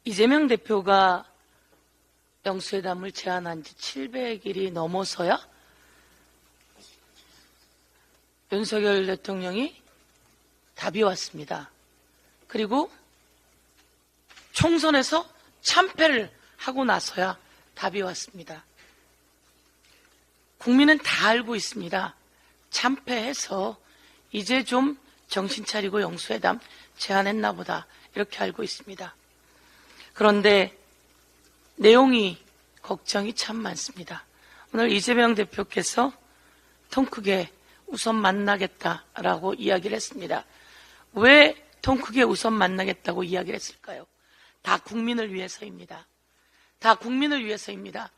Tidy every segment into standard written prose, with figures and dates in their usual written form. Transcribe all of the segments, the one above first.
이재명 대표가 영수회담을 제안한 지 700일이 넘어서야 윤석열 대통령이 답이 왔습니다. 그리고 총선에서 참패를 하고 나서야 답이 왔습니다. 국민은 다 알고 있습니다. 참패해서 이제 좀 정신 차리고 영수회담 제안했나 보다, 이렇게 알고 있습니다. 그런데 내용이 걱정이 참 많습니다. 오늘 이재명 대표께서 통 크게 우선 만나겠다라고 이야기를 했습니다. 왜 통 크게 우선 만나겠다고 이야기를 했을까요? 다 국민을 위해서입니다. 다 국민을 위해서입니다.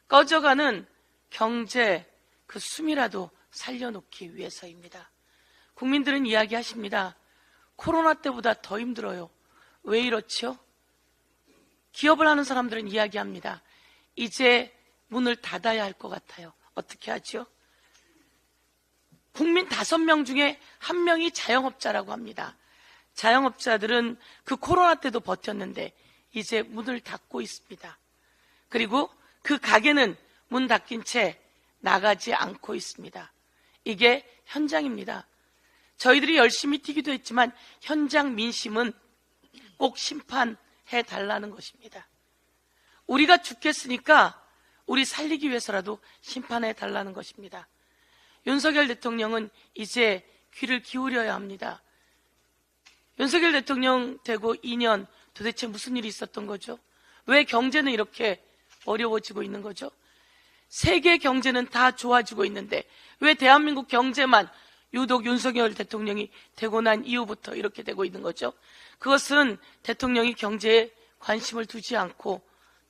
꺼져가는 경제 그 숨이라도 살려놓기 위해서입니다. 국민들은 이야기하십니다. 코로나 때보다 더 힘들어요. 왜 이렇죠? 기업을 하는 사람들은 이야기합니다. 이제 문을 닫아야 할 것 같아요. 어떻게 하죠? 국민 5명 중에 1명이 자영업자라고 합니다. 자영업자들은 그 코로나 때도 버텼는데 이제 문을 닫고 있습니다. 그리고 그 가게는 문 닫힌 채 나가지 않고 있습니다. 이게 현장입니다. 저희들이 열심히 뛰기도 했지만 현장 민심은 꼭 심판해 달라는 것입니다. 우리가 죽겠으니까 우리 살리기 위해서라도 심판해 달라는 것입니다. 윤석열 대통령은 이제 귀를 기울여야 합니다. 윤석열 대통령 되고 2년 도대체 무슨 일이 있었던 거죠? 왜 경제는 이렇게 어려워지고 있는 거죠? 세계 경제는 다 좋아지고 있는데 왜 대한민국 경제만 유독 윤석열 대통령이 되고 난 이후부터 이렇게 되고 있는 거죠? 그것은 대통령이 경제에 관심을 두지 않고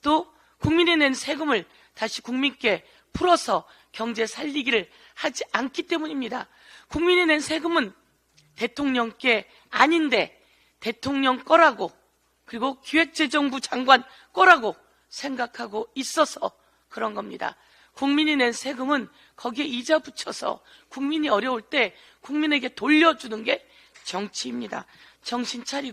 또 국민이 낸 세금을 다시 국민께 풀어서 경제 살리기를 하지 않기 때문입니다. 국민이 낸 세금은 대통령께 아닌데 대통령 거라고, 그리고 기획재정부 장관 거라고 생각하고 있어서 그런 겁니다. 국민이 낸 세금은 거기에 이자 붙여서 국민이 어려울 때 국민에게 돌려주는 게 정치입니다. 정신 차려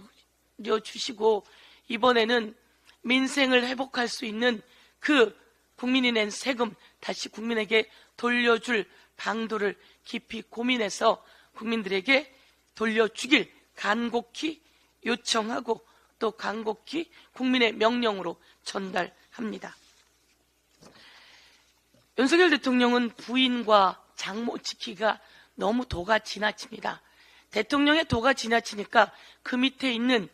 주시고 이번에는 민생을 회복할 수 있는 그 국민이 낸 세금 다시 국민에게 돌려줄 방도를 깊이 고민해서 국민들에게 돌려주길 간곡히 요청하고 또 간곡히 국민의 명령으로 전달합니다. 윤석열 대통령은 부인과 장모 지키기가 너무 도가 지나칩니다. 대통령의 도가 지나치니까 그 밑에 있는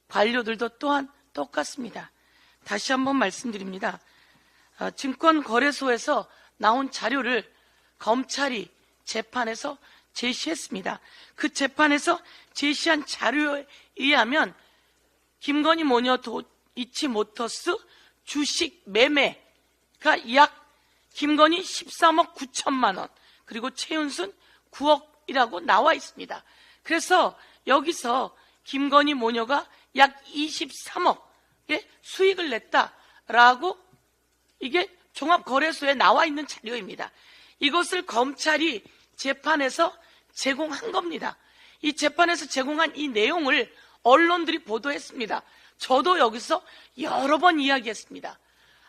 관료들도 또한 똑같습니다. 다시 한번 말씀드립니다. 증권거래소에서 나온 자료를 검찰이 재판에서 제시했습니다. 그 재판에서 제시한 자료에 의하면 김건희 모녀 이치모터스 주식 매매가 약 김건희 13억 9천만 원, 그리고 최윤순 9억이라고 나와 있습니다. 그래서 여기서 김건희 모녀가 약 23억의 수익을 냈다라고, 이게 종합거래소에 나와 있는 자료입니다. 이것을 검찰이 재판에서 제공한 겁니다. 이 재판에서 제공한 이 내용을 언론들이 보도했습니다. 저도 여기서 여러 번 이야기했습니다.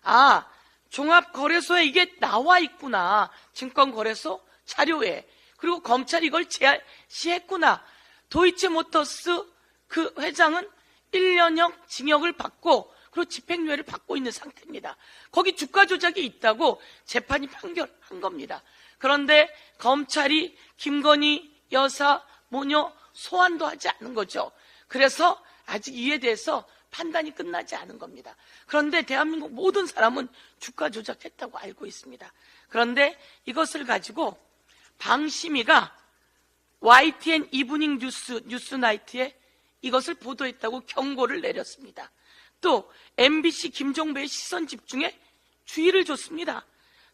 아, 종합거래소에 이게 나와 있구나. 증권거래소 자료에. 그리고 검찰이 이걸 제시했구나. 도이치모터스 그 회장은 1년형 징역을 받고 그리고 집행유예를 받고 있는 상태입니다. 거기 주가 조작이 있다고 재판이 판결한 겁니다. 그런데 검찰이 김건희 여사 모녀 소환도 하지 않은 거죠. 그래서 아직 이에 대해서 판단이 끝나지 않은 겁니다. 그런데 대한민국 모든 사람은 주가 조작했다고 알고 있습니다. 그런데 이것을 가지고 방심위가 YTN 이브닝 뉴스나이트에 이것을 보도했다고 경고를 내렸습니다. 또 MBC 김종배의 시선 집중에 주의를 줬습니다.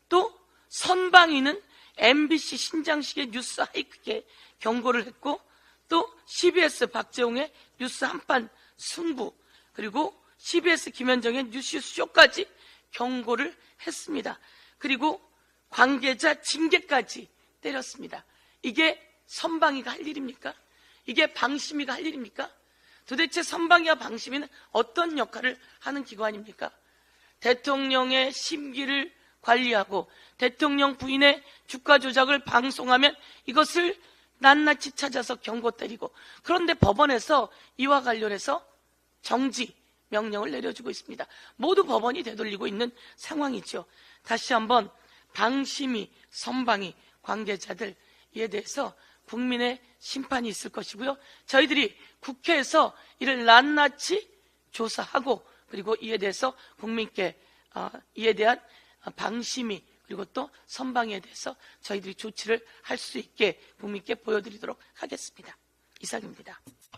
또 선방위는 MBC 신장식의 뉴스 하이크에 경고를 했고, 또 CBS 박재홍의 뉴스 한판 승부, 그리고 CBS 김현정의 뉴스쇼까지 경고를 했습니다. 그리고 관계자 징계까지 때렸습니다. 이게 선방위가 할 일입니까? 이게 방심위가 할 일입니까? 도대체 선방위와 방심위는 어떤 역할을 하는 기관입니까? 대통령의 심기를 관리하고 대통령 부인의 주가 조작을 방송하면 이것을 낱낱이 찾아서 경고 때리고, 그런데 법원에서 이와 관련해서 정지 명령을 내려주고 있습니다. 모두 법원이 되돌리고 있는 상황이죠. 다시 한번 방심위, 선방위 관계자들 이에 대해서 국민의 심판이 있을 것이고요. 저희들이 국회에서 이를 낱낱이 조사하고, 그리고 이에 대해서 국민께 이에 대한 방심위 그리고 또 선방위에 대해서 저희들이 조치를 할 수 있게 국민께 보여드리도록 하겠습니다. 이상입니다.